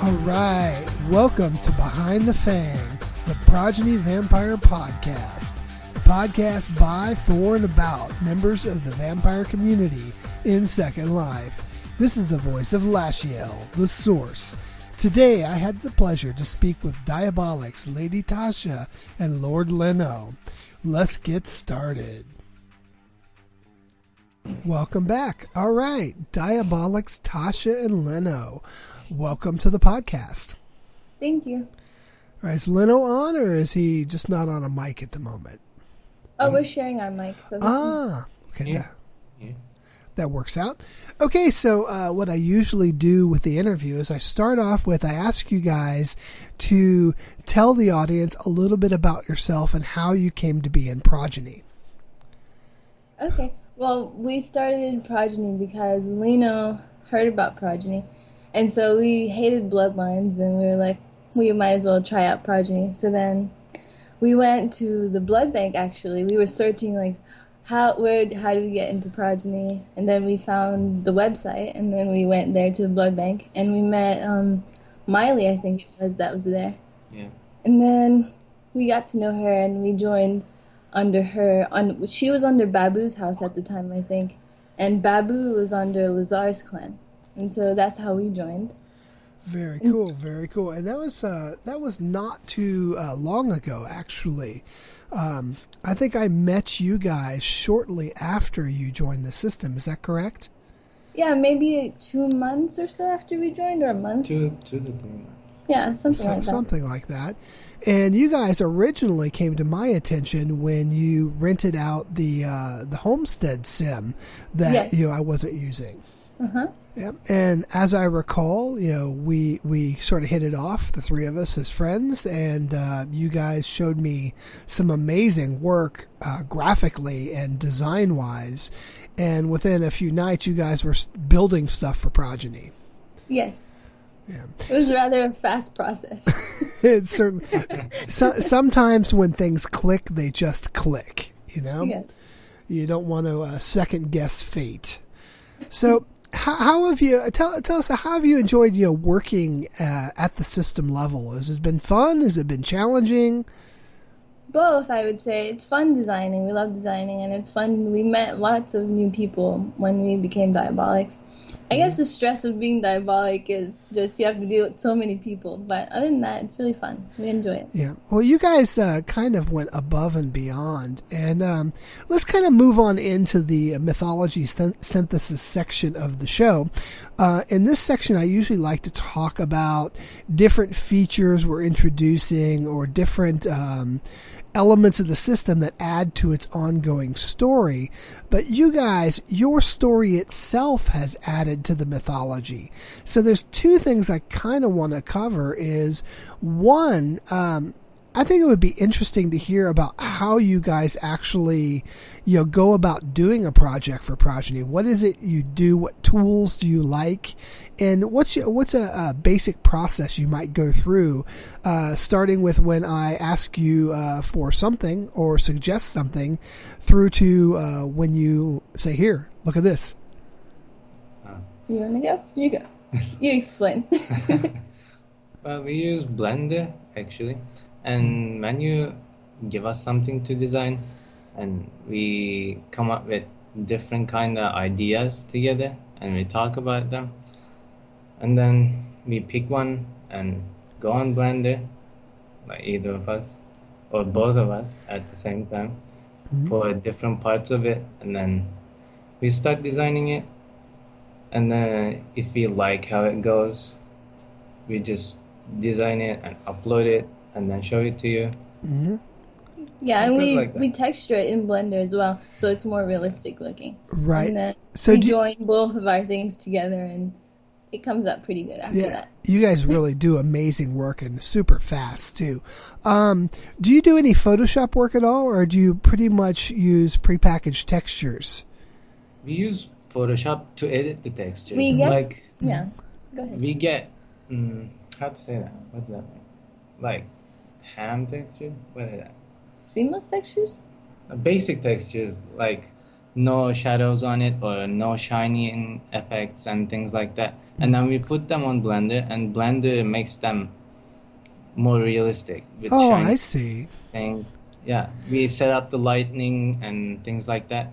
All right, welcome to Behind the Fang, the Progeny Vampire podcast. A podcast by, for, and about members of the vampire community in Second Life. This is the voice of Lachiel, the source. Today, I had the pleasure to speak with Diabolics, Lady Tasha, and Lord Lhino. Let's get started. Welcome back. All right, Diabolics, Tasha, and Lhino. Welcome to the podcast. Thank you. All right, is Lhino on, or is he just not on a mic at the moment? Oh, we're sharing our mic. So okay. Yeah. That works out. Okay, so what I usually do with the interview is I start off with, I ask you guys to tell the audience a little bit about yourself and how you came to be in Progeny. Okay. Well, we started Progeny because Lhino heard about Progeny. And so we hated bloodlines, and we were like, we might as well try out Progeny. So then we went to the blood bank, actually. We were searching, like, how do we get into Progeny? And then we found the website, and then we went there to the blood bank, and we met Miley, I think it was, that was there. Yeah. And then we got to know her, and we joined under her. She was under Babu's house at the time, I think, and Babu was under Lazar's clan. And so that's how we joined. Very cool, very cool. And that was not too long ago, actually. I think I met you guys shortly after you joined the system. Is that correct? Yeah, maybe 2 months or so after we joined, or a month. Two to 3 months. Yeah, something like that. Something like that. And you guys originally came to my attention when you rented out the Homestead sim that Yes. I wasn't using. Uh-huh. Yep. And as I recall, we sort of hit it off, the three of us as friends, and you guys showed me some amazing work graphically and design-wise. And within a few nights, you guys were building stuff for Progeny. Yes. Yeah. It was rather a fast process. It's certainly. Sometimes when things click, they just click. Yeah. You don't want to second guess fate. So. How have you tell us how have you enjoyed working at the system level? Has it been fun? Has it been challenging? Both, I would say. It's fun designing. We love designing, and it's fun. We met lots of new people when we became Diabolics. I guess the stress of being Diabolic is just you have to deal with so many people. But other than that, it's really fun. We enjoy it. Yeah. Well, you guys kind of went above and beyond. And let's kind of move on into the mythology synthesis section of the show. In this section, I usually like to talk about different features we're introducing or different elements of the system that add to its ongoing story. But you guys, your story itself has added to the mythology. So there's two things I kind of want to cover is one, I think it would be interesting to hear about how you guys actually, go about doing a project for Progeny. What is it you do? What tools do you like? And what's a basic process you might go through, starting with when I ask you for something or suggest something, through to when you say, "Here, look at this." You want to go? You go. You explain. Well, we use Blender, actually. And when you give us something to design, and we come up with different kind of ideas together, and we talk about them, and then we pick one and go on Blender, like either of us or both of us at the same time, for different parts of it, and then we start designing it. And then if we like how it goes, we just design it and upload it and then show it to you. Mm-hmm. Yeah, and we texture it in Blender as well, so it's more realistic looking. Right. And then So we join both of our things together, and it comes out pretty good after that. You guys really do amazing work and super fast too. Do you do any Photoshop work at all, or do you pretty much use prepackaged textures? We use Photoshop to edit the textures. Yeah, go ahead. We get, how to say that? What's that? Like ham texture? What is that? Seamless textures? Basic textures, like no shadows on it or no shining effects and things like that. And then we put them on Blender, and Blender makes them more realistic with Oh, shiny I see. things. Yeah, we set up the lightning and things like that.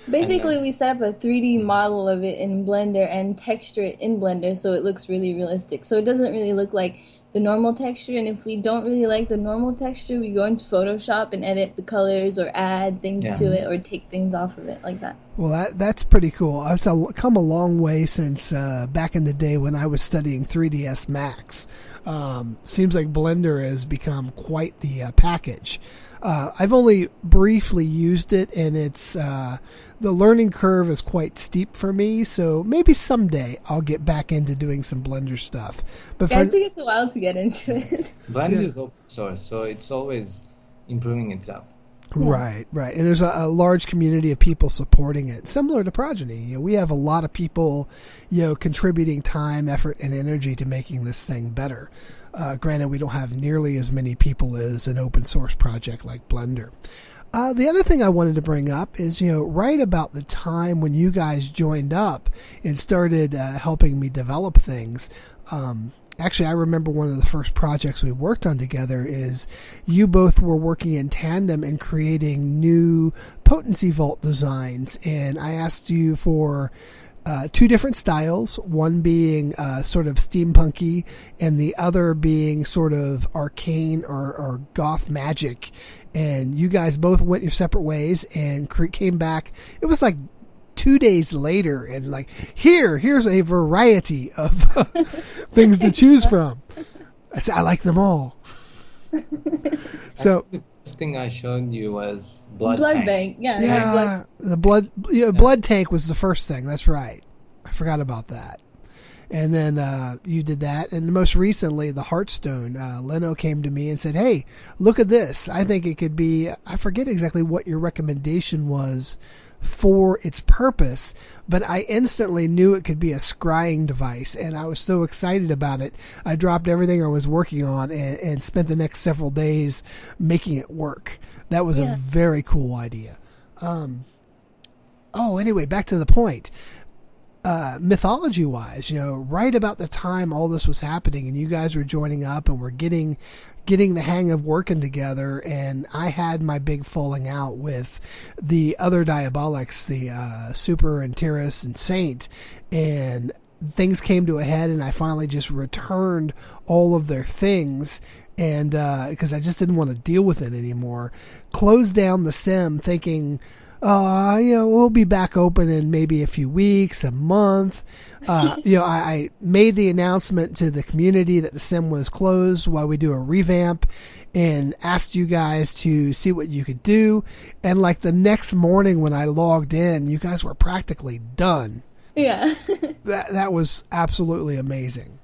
Basically, we set up a 3D model of it in Blender and texture it in Blender so it looks really realistic. So it doesn't really look like the normal texture, and if we don't really like the normal texture, we go into Photoshop and edit the colors or add things to it or take things off of it like that. Well, that's pretty cool. I've come a long way since back in the day when I was studying 3ds Max. Seems like Blender has become quite the package. I've only briefly used it, and it's the learning curve is quite steep for me. So maybe someday I'll get back into doing some Blender stuff. But it took us a while to get into it. Blender is open source, so it's always improving itself. Right. And there's a large community of people supporting it, similar to Progeny. We have a lot of people, contributing time, effort, and energy to making this thing better. Granted, we don't have nearly as many people as an open source project like Blender. The other thing I wanted to bring up is, right about the time when you guys joined up and started helping me develop things. Actually, I remember one of the first projects we worked on together is you both were working in tandem and creating new potency vault designs. And I asked you for two different styles, one being sort of steampunky and the other being sort of arcane or goth magic. And you guys both went your separate ways and came back. It was like 2 days later, and like, here's a variety of things to choose from. I said, I like them all. So the first thing I showed you was blood bank. Yeah, the blood tank was the first thing. That's right. I forgot about that. And then you did that. And most recently, the Heartstone, Lhino came to me and said, hey, look at this. I think it could be, I forget exactly what your recommendation was for its purpose, but I instantly knew it could be a scrying device, and I was so excited about it. I dropped everything I was working on and spent the next several days making it work. That was a very cool idea. Anyway, back to the point. Mythology-wise, right about the time all this was happening and you guys were joining up and were getting the hang of working together, and I had my big falling out with the other Diabolics, the Super and Tyrus and Saint, and things came to a head, and I finally just returned all of their things, and because I just didn't want to deal with it anymore. Closed down the sim thinking, we'll be back open in maybe a few weeks, a month. I made the announcement to the community that the sim was closed while we do a revamp, and asked you guys to see what you could do. And like the next morning when I logged in, you guys were practically done. Yeah. That was absolutely amazing.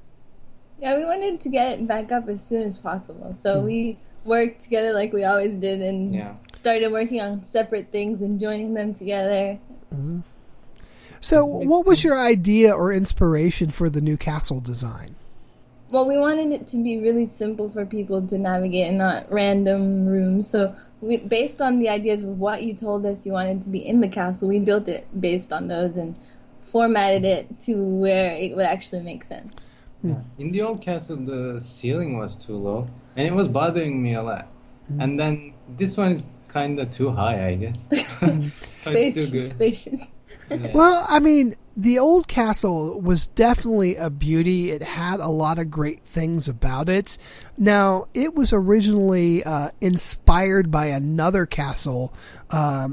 Yeah, we wanted to get it back up as soon as possible. So we worked together like we always did, and started working on separate things and joining them together. Mm-hmm. So what was your idea or inspiration for the new castle design? Well, we wanted it to be really simple for people to navigate and not random rooms. So based on the ideas of what you told us you wanted to be in the castle, we built it based on those and formatted it to where it would actually make sense. Yeah. In the old castle, the ceiling was too low, and it was bothering me a lot. And then this one is kind of too high, I guess. So it's too good. Spacious. Yeah. Well, I mean, the old castle was definitely a beauty. It had a lot of great things about it. Now, it was originally inspired by another castle.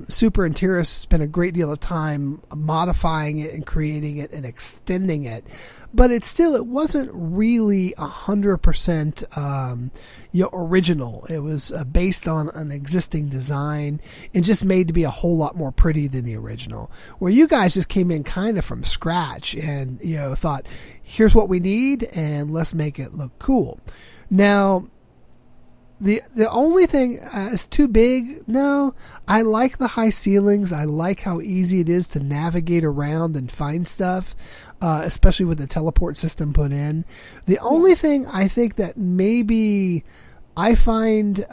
Super and Tyrus spent a great deal of time modifying it and creating it and extending it. But it wasn't really 100% original. It was based on an existing design and just made to be a whole lot more pretty than the original. Where you guys just came in kind of from scratch and thought, here's what we need and let's make it look cool. Now, the only thing is too big. No, I like the high ceilings. I like how easy it is to navigate around and find stuff, especially with the teleport system put in. The only thing I think that maybe I find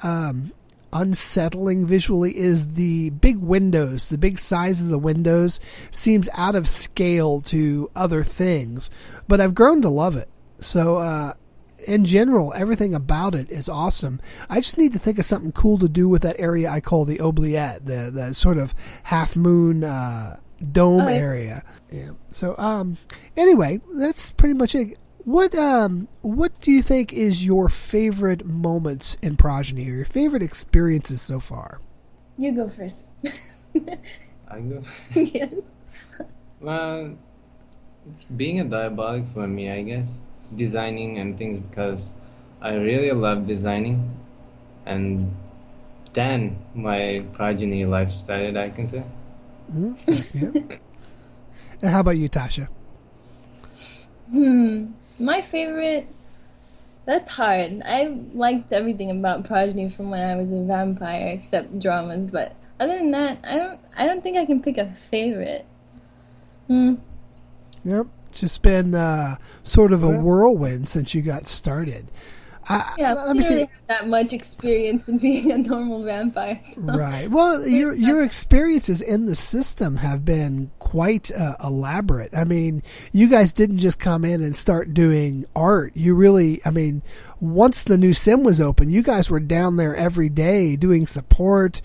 unsettling visually is the big windows. The big size of the windows seems out of scale to other things, but I've grown to love it. So in general, everything about it is awesome. I just need to think of something cool to do with that area I call the oubliette, the sort of half moon dome area. Yeah. So anyway, that's pretty much it. What do you think is your favorite moments in Progeny, or your favorite experiences so far? You go first. I go. Yes. Well, it's being a diabolic for me, I guess. Designing and things, because I really love designing, and then my Progeny life started, I can say. Yeah. And how about you, Tasha? My favorite, that's hard. I liked everything about Progeny from when I was a vampire, except dramas, but other than that, I don't think I can pick a favorite. Yep. Just been sort of a whirlwind since you got started. Yeah, I don't really have that much experience in being a normal vampire. So. Right. Well, your experiences in the system have been quite elaborate. I mean, you guys didn't just come in and start doing art. You really, I mean, once the new sim was open, you guys were down there every day doing support,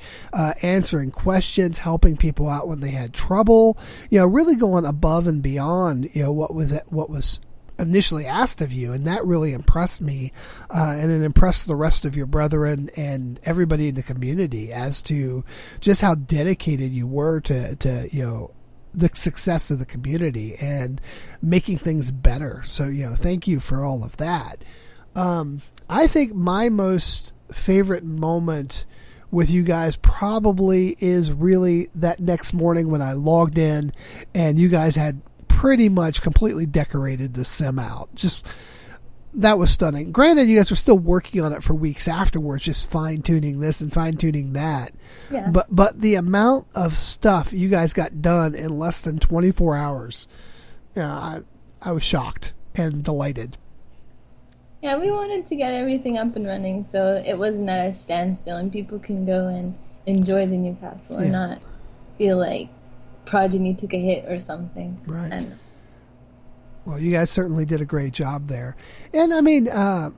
answering questions, helping people out when they had trouble. You know, really going above and beyond. You know, what was initially asked of you, and that really impressed me, and it impressed the rest of your brethren and everybody in the community as to just how dedicated you were to you know, the success of the community and making things better. So, you know, thank you for all of that. I think my most favorite moment with you guys probably is really that next morning when I logged in and you guys had pretty much completely decorated the sim out. Just, that was stunning. Granted, you guys were still working on it for weeks afterwards, just fine-tuning this and fine-tuning that. Yeah. But the amount of stuff you guys got done in less than 24 hours, I was shocked and delighted. Yeah, we wanted to get everything up and running so it wasn't at a standstill and people can go and enjoy the new castle and not feel like Progeny took a hit or something. Right. Well, you guys certainly did a great job there. And I mean, I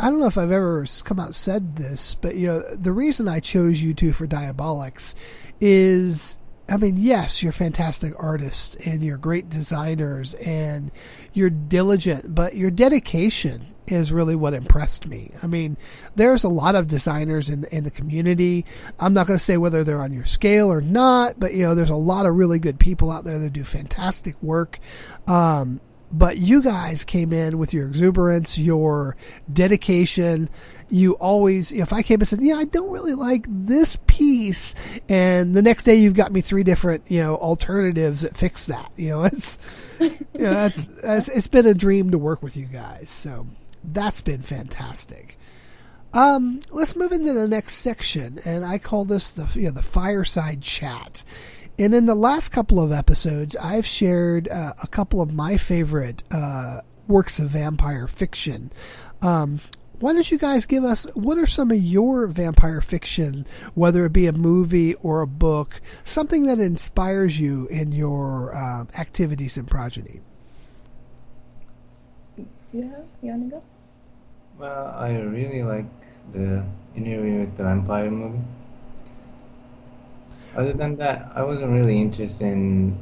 don't know if I've ever come out and said this, but you know, the reason I chose you two for Diabolics is, I mean, yes, you're fantastic artists and you're great designers and you're diligent, but your dedication is really what impressed me. I mean, there's a lot of designers in the community. I'm not going to say whether they're on your scale or not, but you know, there's a lot of really good people out there that do fantastic work. But you guys came in with your exuberance, your dedication. You always, if I came and said, yeah, I don't really like this piece, and the next day you've got me 3 different, you know, alternatives that fix that. You know, it's, you know, it's been a dream to work with you guys. So that's been fantastic. Let's move into the next section, and I call this the fireside chat. And in the last couple of episodes, I've shared a couple of my favorite works of vampire fiction. Why don't you guys give us, what are some of your vampire fiction, whether it be a movie or a book, something that inspires you in your activities in Progeny? You want to go? Well, I really like the Interview with the Vampire movie. Other than that, I wasn't really interested in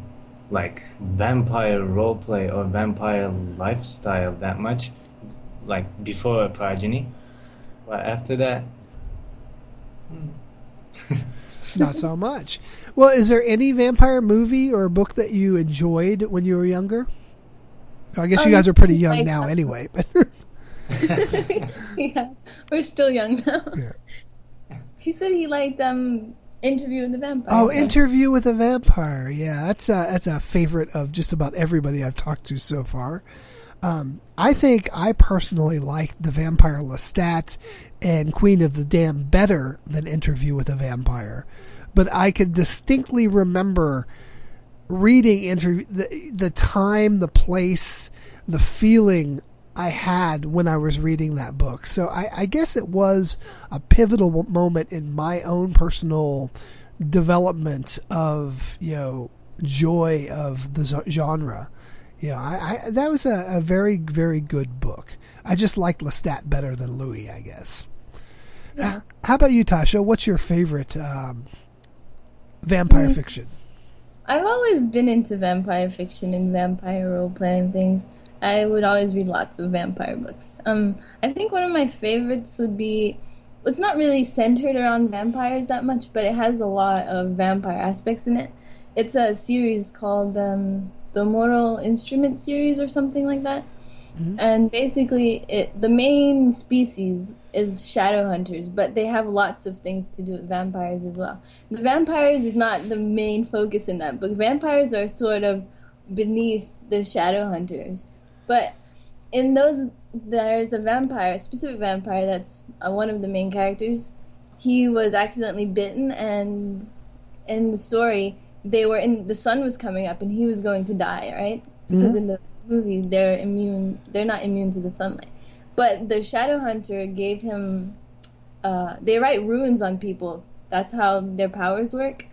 like vampire roleplay or vampire lifestyle that much, like before Progeny. But after that, not so much. Well, is there any vampire movie or book that you enjoyed when you were younger? I guess you guys are pretty young now anyway. But yeah, we're still young now. Yeah. He said he liked Interview with the Vampire. Oh, Interview with a Vampire. Yeah, that's a favorite of just about everybody I've talked to so far. I think I personally liked The Vampire Lestat and Queen of the Dam better than Interview with a Vampire. But I can distinctly remember reading the time, the place, the feeling I had when I was reading that book. So I guess it was a pivotal moment in my own personal development of, joy of the genre. That was a very, very good book. I just liked Lestat better than Louis, I guess. Yeah. How about you, Tasha? What's your favorite vampire fiction? I've always been into vampire fiction and vampire role-playing things. I would always read lots of vampire books. I think one of my favorites would be, it's not really centered around vampires that much, but it has a lot of vampire aspects in it. It's a series called the Moral Instrument series or something like that. Mm-hmm. And basically, the main species is shadow hunters, but they have lots of things to do with vampires as well. The vampires is not the main focus in that book. Vampires are sort of beneath the shadow hunters. But in those, there's a specific vampire that's one of the main characters. He was accidentally bitten, and in the story, the sun was coming up, and he was going to die, right? Because in the movie, they're not immune to the sunlight. But the shadow hunter gave him, they write runes on people. That's how their powers work.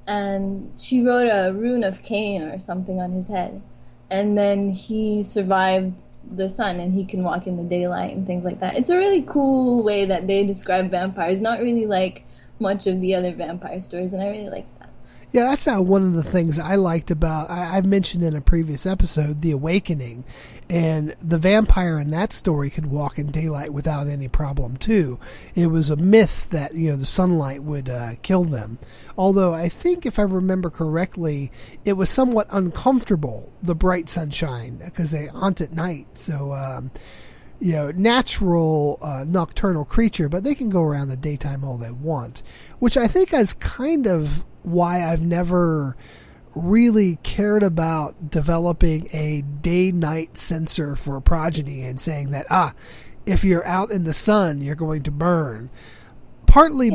And she wrote a rune of Cain or something on his head. And then he survived the sun, and he can walk in the daylight and things like that. It's a really cool way that they describe vampires, not really like much of the other vampire stories, and I really like that. Yeah, that's one of the things I liked about, I've mentioned in a previous episode, The Awakening, and the vampire in that story could walk in daylight without any problem too. It was a myth that, the sunlight would kill them. Although I think, if I remember correctly, it was somewhat uncomfortable, the bright sunshine, because they hunt at night. So, natural nocturnal creature, but they can go around the daytime all they want, which I think is kind of why I've never really cared about developing a day-night sensor for Progeny and saying that, if you're out in the sun, you're going to burn. Partly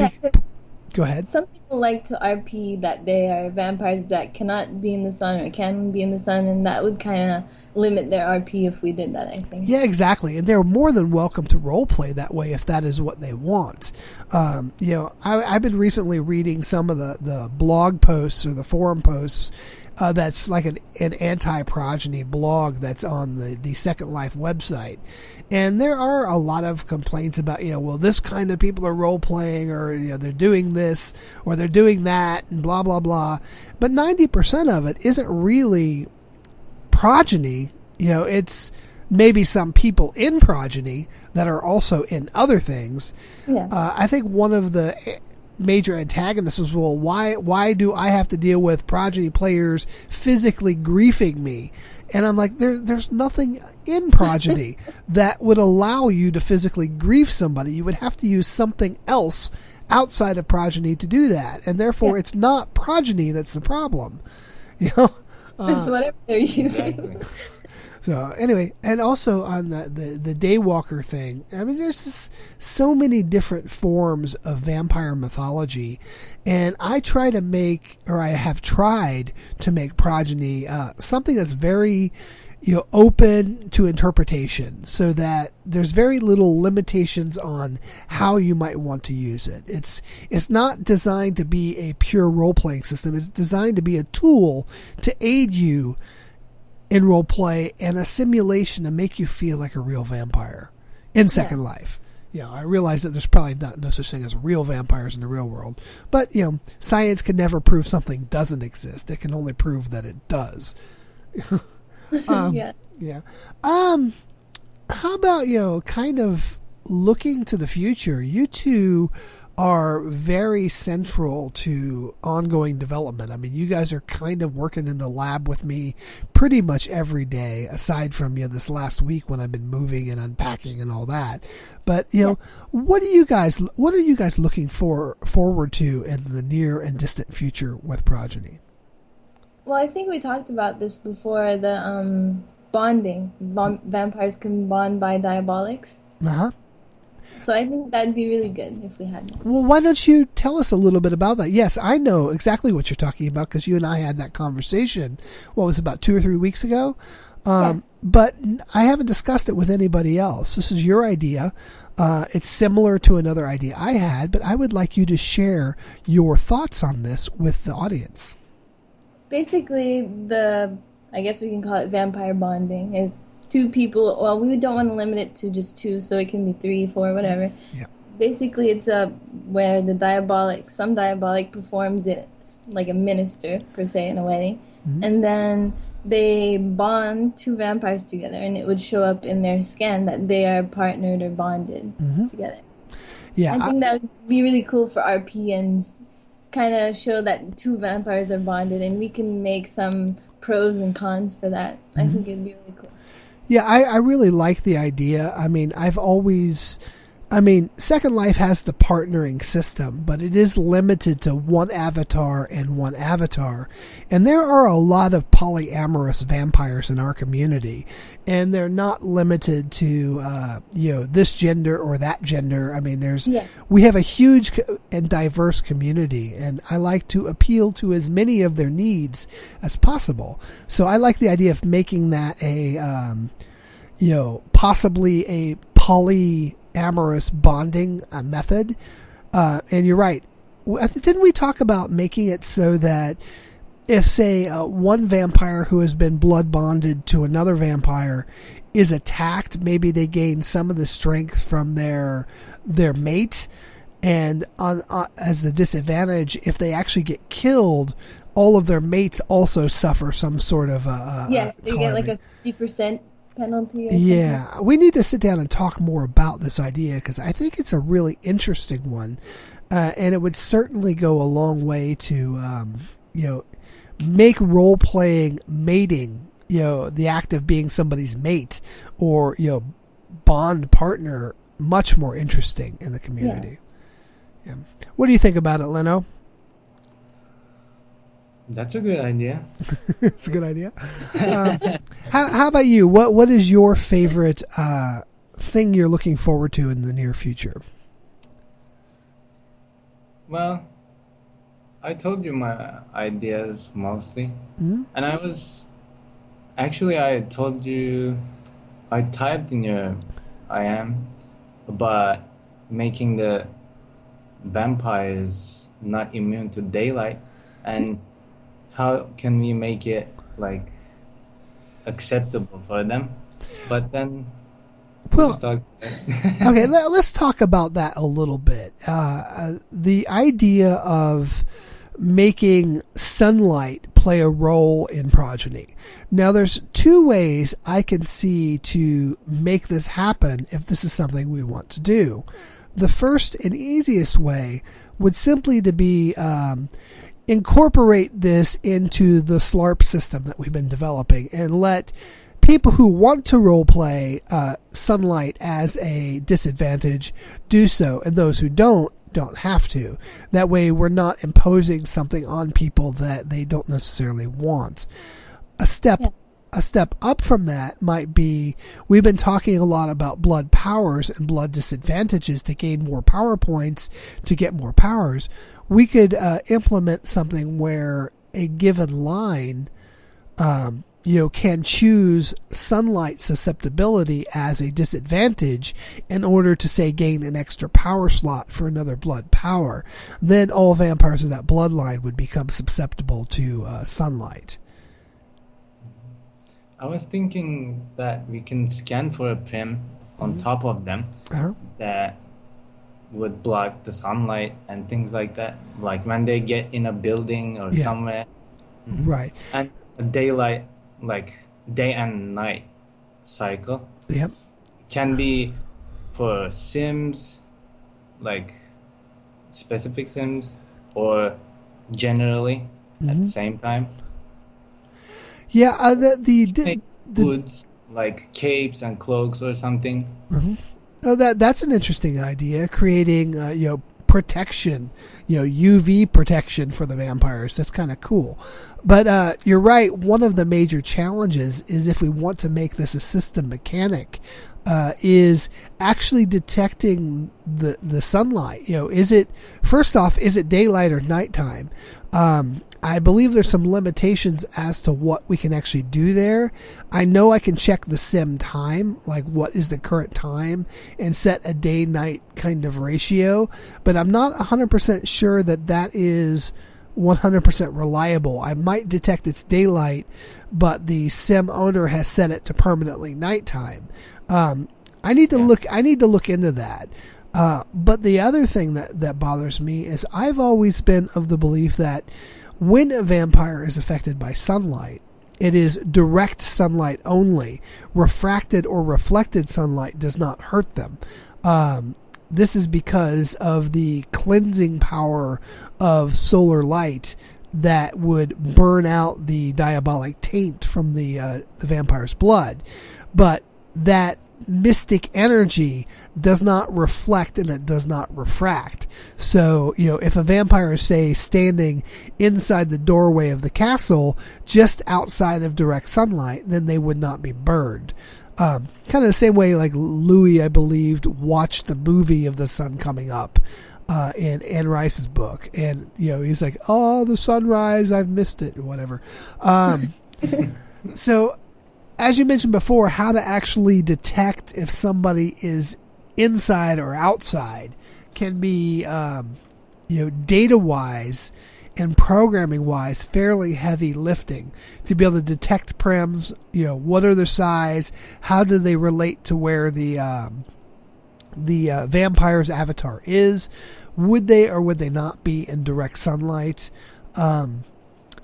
go ahead. Some people like to RP that they are vampires that cannot be in the sun or can be in the sun, and that would kind of limit their RP if we did that, I think. Yeah, exactly. And they're more than welcome to roleplay that way if that is what they want. I've been recently reading some of the blog posts or the forum posts that's like an anti-progeny blog that's on the Second Life website. And there are a lot of complaints about, this kind of people are role-playing, or, they're doing this or they're doing that and blah, blah, blah. But 90% of it isn't really progeny. It's maybe some people in progeny that are also in other things. Yeah. I think one of the major antagonists is, well, why do I have to deal with progeny players physically griefing me? And I'm like, there's nothing in progeny that would allow you to physically grief somebody. You would have to use something else outside of progeny to do that, and therefore it's not progeny that's the problem. It's whatever they're using. Exactly. So anyway, and also on the Daywalker thing, I mean, there's just so many different forms of vampire mythology, and I have tried to make Progeny something that's very, open to interpretation, so that there's very little limitations on how you might want to use it. It's not designed to be a pure role-playing system. It's designed to be a tool to aid you in role play and a simulation to make you feel like a real vampire in Second Life. I realize that there's probably no such thing as real vampires in the real world, but science can never prove something doesn't exist. It can only prove that it does. Yeah. How about kind of looking to the future? You two are very central to ongoing development. I mean, you guys are kind of working in the lab with me pretty much every day, aside from this last week when I've been moving and unpacking and all that. But what are you guys looking forward to in the near and distant future with Progeny? Well, I think we talked about this before. The bonding. Vampires can bond by diabolics. So I think that'd be really good if we had that. Well, why don't you tell us a little bit about that? Yes, I know exactly what you're talking about because you and I had that conversation. What was it, about 2 or 3 weeks ago? But I haven't discussed it with anybody else. This is your idea. It's similar to another idea I had, but I would like you to share your thoughts on this with the audience. Basically, I guess we can call it vampire bonding, is two people. Well, we don't want to limit it to just two, so it can be 3, 4, whatever. Yeah. Basically, it's where some diabolic performs it like a minister, per se, in a wedding. Mm-hmm. And then they bond two vampires together, and it would show up in their scan that they are partnered or bonded together. Yeah, I think that would be really cool for RP and kind of show that two vampires are bonded, and we can make some pros and cons for that. I think it'd be really cool. Yeah, I really like the idea. I mean, Second Life has the partnering system, but it is limited to one avatar and one avatar. And there are a lot of polyamorous vampires in our community, and they're not limited to, this gender or that gender. I mean, we have a huge and diverse community, and I like to appeal to as many of their needs as possible. So I like the idea of making that possibly a polyamorous bonding method. And you're right. Didn't we talk about making it so that if, say, one vampire who has been blood bonded to another vampire is attacked, maybe they gain some of the strength from their mate, and as a disadvantage, if they actually get killed, all of their mates also suffer some sort of yes, they get like a 50% penalty or something. Yeah, we need to sit down and talk more about this idea, because I think it's a really interesting one, and it would certainly go a long way to make role-playing mating, the act of being somebody's mate or bond partner, much more interesting in the community. Yeah. What do you think about it, Lhino? That's a good idea. It's a good idea. How about you? What is your favorite thing you're looking forward to in the near future? Well, I told you my ideas mostly. Mm-hmm. And I told you, I typed in your IM about making the vampires not immune to daylight, and how can we make it like acceptable for them? But then, okay, let's talk about that a little bit. The idea of making sunlight play a role in progeny. Now, there's two ways I can see to make this happen if this is something we want to do. The first and easiest way would simply to be incorporate this into the SLARP system that we've been developing, and let people who want to roleplay sunlight as a disadvantage do so, and those who don't have to. That way we're not imposing something on people that they don't necessarily want. A step up from that might be, we've been talking a lot about blood powers and blood disadvantages to gain more power points, to get more powers. We could implement something where a given line can choose sunlight susceptibility as a disadvantage in order to, say, gain an extra power slot for another blood power. Then all vampires of that bloodline would become susceptible to sunlight. I was thinking that we can scan for a prim on top of them that would block the sunlight and things like that, like when they get in a building or somewhere. Right. And a daylight, like day and night cycle, can be for sims, like specific sims, or generally at the same time. Yeah, the goods like capes and cloaks or something. Mm-hmm. Oh, that's an interesting idea. Creating protection, UV protection for the vampires. That's kind of cool. But you're right. One of the major challenges is, if we want to make this a system mechanic, is actually detecting the sunlight. Is it, first off, is it daylight or nighttime? I believe there's some limitations as to what we can actually do there. I know I can check the sim time, like what is the current time, and set a day-night kind of ratio, but I'm not 100% sure that that is 100% reliable. I might detect it's daylight, but the sim owner has set it to permanently nighttime. I need to look into that. But the other thing that bothers me is I've always been of the belief that when a vampire is affected by sunlight, it is direct sunlight only. Refracted or reflected sunlight does not hurt them. This is because of the cleansing power of solar light that would burn out the diabolic taint from the vampire's blood. But that mystic energy does not reflect and it does not refract. So, if a vampire is, say, standing inside the doorway of the castle just outside of direct sunlight, then they would not be burned. Kind of the same way like Louis, I believed, watched the movie of the sun coming up in Anne Rice's book. And, he's like, oh, the sunrise, I've missed it, or whatever. So, as you mentioned before, how to actually detect if somebody is inside or outside can be, data-wise and programming-wise, fairly heavy lifting to be able to detect prims. What are their size? How do they relate to where the vampire's avatar is? Would they or would they not be in direct sunlight?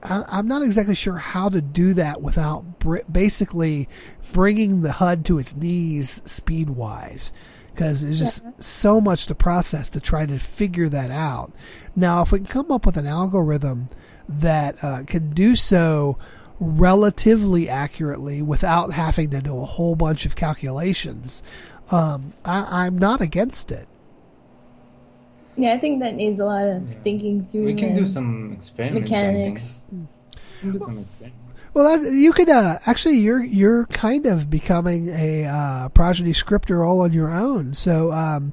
I'm not exactly sure how to do that without basically bringing the HUD to its knees speed-wise, because there's just so much to process to try to figure that out. Now, if we can come up with an algorithm that can do so relatively accurately without having to do a whole bunch of calculations, I'm not against it. Yeah, I think that needs a lot of thinking through. We can do some experiments. Mechanics. We can do some experiments. Well, you could actually you're kind of becoming a Progeny scripter all on your own. So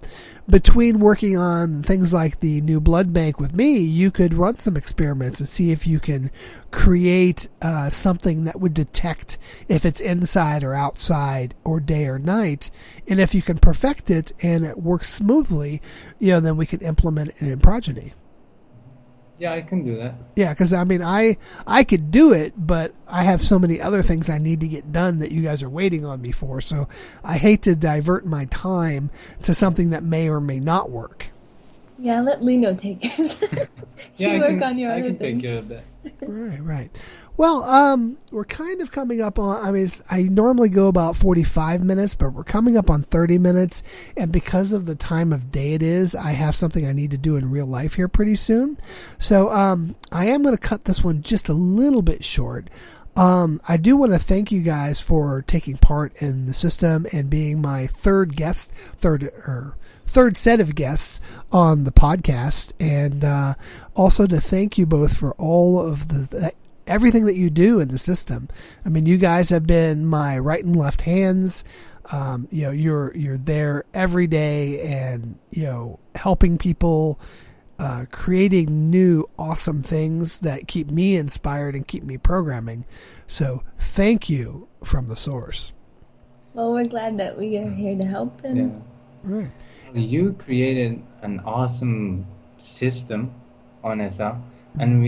between working on things like the new blood bank with me, you could run some experiments and see if you can create something that would detect if it's inside or outside or day or night. And if you can perfect it and it works smoothly, then we can implement it in Progeny. Yeah, I can do that. Yeah, because I could do it, but I have so many other things I need to get done that you guys are waiting on me for. So I hate to divert my time to something that may or may not work. Yeah, let Lhino take it. Work on your other I can thing. take care of that. Right. Well, we're kind of coming up on, I normally go about 45 minutes, but we're coming up on 30 minutes. And because of the time of day it is, I have something I need to do in real life here pretty soon. So I am going to cut this one just a little bit short. I do want to thank you guys for taking part in the system and being my third set of guests on the podcast, and also to thank you both for all of everything that you do in the system. You guys have been my right and left hands. You're there every day, and helping people, creating new awesome things that keep me inspired and keep me programming. So thank you from the source. Well, we're glad that we are here to help. And Right. You created an awesome system on SL, and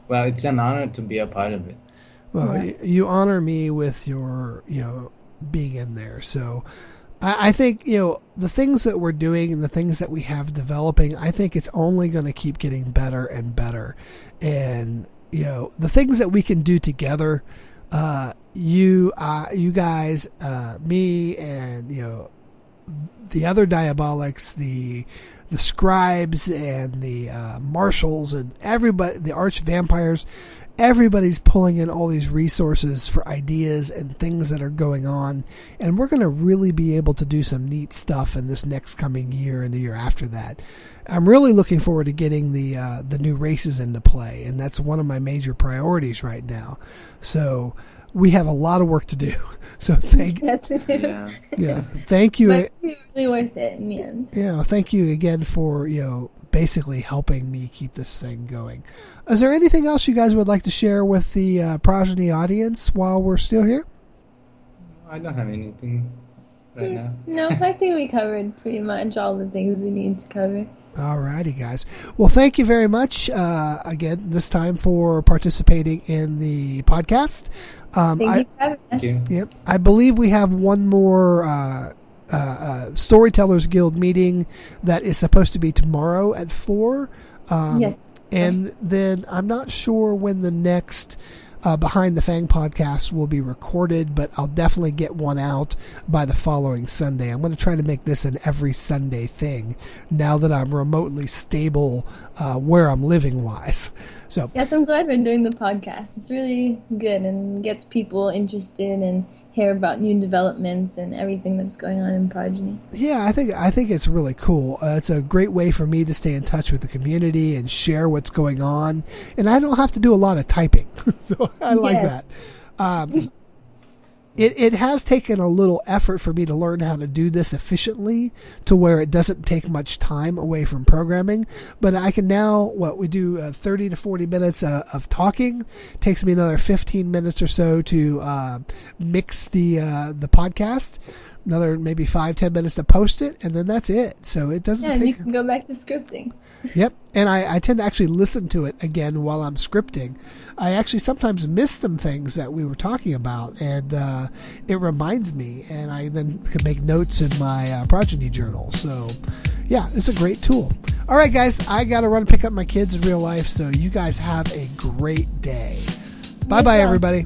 it's an honor to be a part of it. Well, you honor me with your, being in there. So I think, the things that we're doing and the things that we have developing, I think it's only going to keep getting better and better. And, the things that we can do together, you guys, me, and, the other diabolics, the scribes and the marshals and everybody, the arch vampires, everybody's pulling in all these resources for ideas and things that are going on, and we're going to really be able to do some neat stuff in this next coming year and the year after that. I'm really looking forward to getting the new races into play, and that's one of my major priorities right now. So we have a lot of work to do. So thank you. Yeah. Thank you. But it's really worth it in the end. Yeah, thank you again for basically helping me keep this thing going. Is there anything else you guys would like to share with the Progeny audience while we're still here? I don't have anything right now. No, I think we covered pretty much all the things we need to cover. Alrighty, guys. Well, thank you very much again this time for participating in the podcast. Thank you for having us. Yep, I believe we have one more Storytellers Guild meeting that is supposed to be tomorrow at 4. Yes. And then I'm not sure when the next Behind the Fang podcast will be recorded, but I'll definitely get one out by the following Sunday. I'm going to try to make this an every Sunday thing now that I'm remotely stable where I'm living wise. So yes, I'm glad we're doing the podcast. It's really good and gets people interested and hear about new developments and everything that's going on in Progeny. Yeah, I think it's really cool. It's a great way for me to stay in touch with the community and share what's going on, and I don't have to do a lot of typing, so I like that. It has taken a little effort for me to learn how to do this efficiently to where it doesn't take much time away from programming. But I can now, we do 30 to 40 minutes of talking. It takes me another 15 minutes or so to mix the podcast. Another maybe 5-10 minutes to post it, and then that's it. So it doesn't take... you can go back to scripting. Yep, and I tend to actually listen to it again while I'm scripting. I actually sometimes miss some things that we were talking about, and it reminds me, and I then can make notes in my Progeny journal. So, yeah, it's a great tool. All right, guys, I got to run and pick up my kids in real life, so you guys have a great day. Bye-bye, everybody.